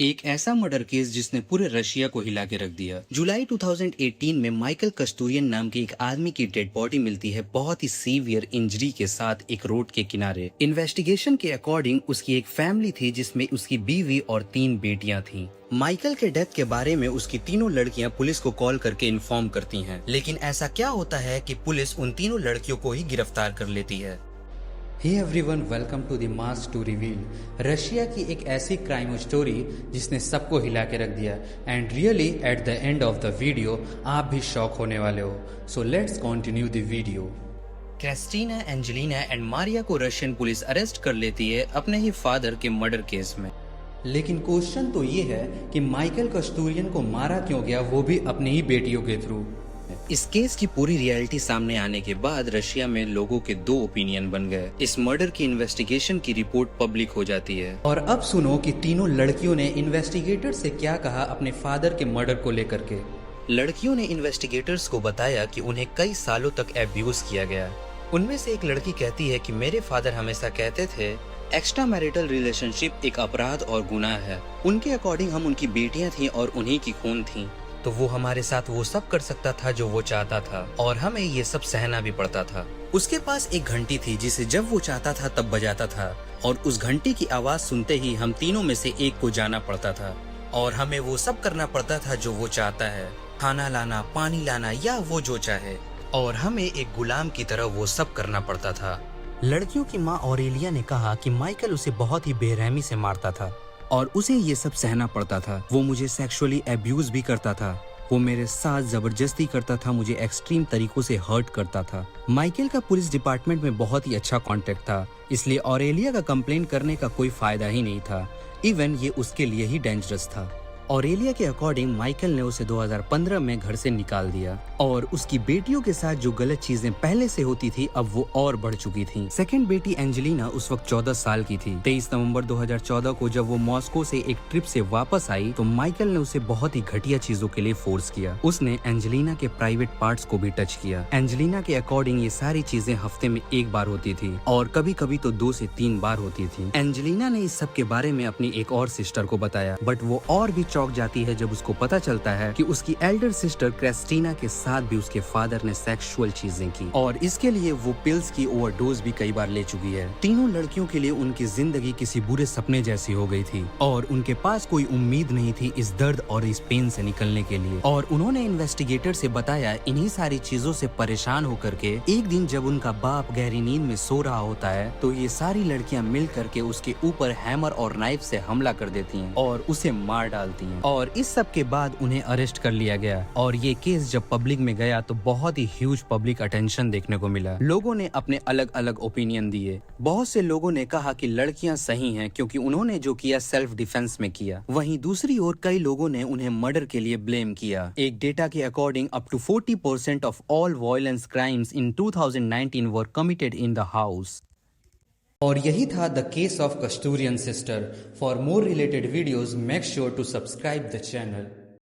एक ऐसा murder case जिसने पूरे रशिया को हिला के रख दिया। जुलाई 2018 में माइकल कस्तूरियन नाम के एक आदमी की डेड बॉडी मिलती है बहुत ही सीवियर इंजरी के साथ एक रोड के किनारे। इन्वेस्टिगेशन के अकॉर्डिंग उसकी एक फैमिली थी जिसमें उसकी बीवी और 3 बेटियां थीं। माइकल के डेथ के बारे में उसकी तीनों लड़कियां पुलिस को कॉल करके इन्फॉर्म करती हैं, लेकिन ऐसा क्या होता है कि पुलिस उन तीनों लड़कियों को ही गिरफ्तार कर लेती है। Hey everyone, welcome to the mask to reveal. Russia की एक ऐसी क्राइम स्टोरी जिसने सबको हिला के रख दिया and really at the end of the video आप भी शॉक होने वाले हो। So let's continue the video. Christina, Angelina and Maria को रशियन पुलिस अरेस्ट कर लेती है अपने ही फादर के मर्डर केस में। लेकिन क्वेश्चन तो ये है कि माइकल कस्तूरियन को मारा क्यों गया, वो भी अपनी ही बेटियों के थ्रू। इस केस की पूरी रियलिटी सामने आने के बाद रशिया में लोगों के 2 ओपिनियन बन गए। इस मर्डर की इन्वेस्टिगेशन की रिपोर्ट पब्लिक हो जाती है। और अब सुनो कि तीनों लड़कियों ने इन्वेस्टिगेटर से क्या कहा अपने फादर के मर्डर को लेकर के। लड़कियों ने इन्वेस्टिगेटर्स को बताया कि उन्हें कई सालों तक एब्यूज किया गया। उनमें से एक लड़की कहती है कि मेरे फादर हमेशा कहते थे एक्स्ट्रा मैरिटल रिलेशनशिप एक अपराध और गुनाह है। उनके अकॉर्डिंग हम उनकी बेटियां थीं और उन्हीं की खून थीं, तो वो हमारे साथ वो सब कर सकता था जो वो चाहता था और हमें ये सब सहना भी पड़ता था। उसके पास एक घंटी थी जिसे जब वो चाहता था तब बजाता था और उस घंटी की आवाज सुनते ही हम तीनों में से एक को जाना पड़ता था और हमें वो सब करना पड़ता था जो वो चाहता है, खाना लाना, पानी लाना या वो जो चाहे, और हमें एक गुलाम की तरह वो सब करना पड़ता था। लड़कियों की माँ ऑरेलिया ने कहा कि माइकल उसे बहुत ही बेरहमी से मारता था और उसे ये सब सहना पड़ता था। वो मुझे सेक्सुअली एब्यूज भी करता था, वो मेरे साथ जबरदस्ती करता था, मुझे एक्सट्रीम तरीकों से हर्ट करता था। माइकल का पुलिस डिपार्टमेंट में बहुत ही अच्छा कांटेक्ट था, इसलिए ऑरेलिया का कंप्लेंट करने का कोई फायदा ही नहीं था। इवन ये उसके लिए ही डेंजरस था। ऑरेलिया के अकॉर्डिंग माइकल ने उसे 2015 में घर से निकाल दिया और उसकी बेटियों के साथ जो गलत चीजें पहले से होती थी अब वो और बढ़ चुकी थी। सेकंड बेटी एंजेलिना उस वक्त 14 साल की थी। 23 नवंबर 2014 को जब वो मॉस्को से एक ट्रिप से वापस आई तो माइकल ने उसे बहुत ही घटिया चीजों के लिए फोर्स किया। उसने एंजेलिना के प्राइवेट पार्ट्स को भी टच किया। एंजेलिना के अकॉर्डिंग ये सारी चीजें हफ्ते में 1 बार होती थी और कभी कभी तो 2 से 3 बार होती थी। एंजेलिना ने इस सब के बारे में अपनी एक और सिस्टर को बताया, बट वो और भी चौंक जाती है जब उसको पता चलता है कि उसकी एल्डर सिस्टर क्रिस्टीना के साथ भी उसके फादर ने सेक्सुअल चीजें की और इसके लिए वो पिल्स की ओवरडोज भी कई बार ले चुकी है। तीनों लड़कियों के लिए उनकी जिंदगी किसी बुरे सपने जैसी हो गई थी और उनके पास कोई उम्मीद नहीं थी इस दर्द और इस पेन से निकलने के लिए। और उन्होंने इन्वेस्टिगेटर से बताया इन्हीं सारी चीजों से परेशान होकर के एक दिन जब उनका बाप गहरी नींद में सो रहा होता है तो ये सारी लड़कियां मिल करके उसके ऊपर हैमर और नाइफ से हमला कर देती हैं और उसे मार डालती हैं। और इस सब के बाद उन्हें अरेस्ट कर लिया गया और ये केस जब पब्लिक में गया तो बहुत ही ह्यूज पब्लिक अटेंशन देखने को मिला। लोगों ने अपने अलग अलग ओपिनियन दिए। बहुत से लोगों ने कहा कि लड़कियां सही हैं क्योंकि उन्होंने जो किया सेल्फ डिफेंस में किया। वहीं दूसरी ओर कई लोगों ने उन्हें मर्डर के लिए ब्लेम किया। एक डेटा के according up to 40% of all violence crimes in 2019 were committed in the house. और यही था द केस ऑफ कस्तूरियन sister. For more related videos make sure to subscribe the channel.